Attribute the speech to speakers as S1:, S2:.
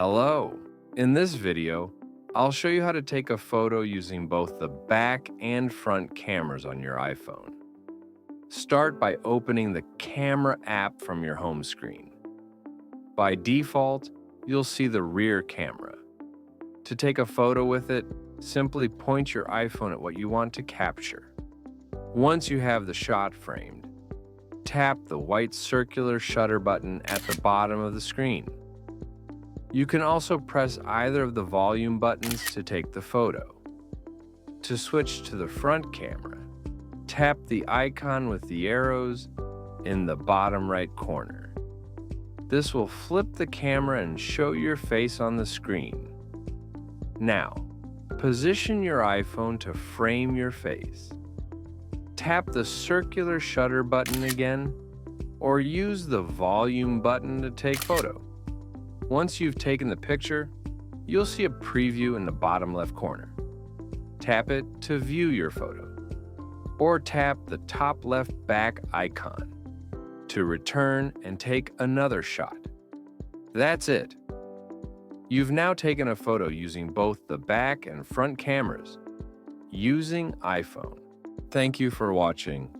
S1: Hello! In this video, I'll show you how to take a photo using both the back and front cameras on your iPhone. Start by opening the Camera app from your home screen. By default, you'll see the rear camera. To take a photo with it, simply point your iPhone at what you want to capture. Once you have the shot framed, tap the white circular shutter button at the bottom of the screen. You can also press either of the volume buttons to take the photo. To switch to the front camera, tap the icon with the arrows in the bottom right corner. This will flip the camera and show your face on the screen. Now, position your iPhone to frame your face. Tap the circular shutter button again, or use the volume button to take photo. Once you've taken the picture, you'll see a preview in the bottom left corner. Tap it to view your photo, or tap the top left back icon to return and take another shot. That's it. You've now taken a photo using both the back and front cameras using iPhone. Thank you for watching.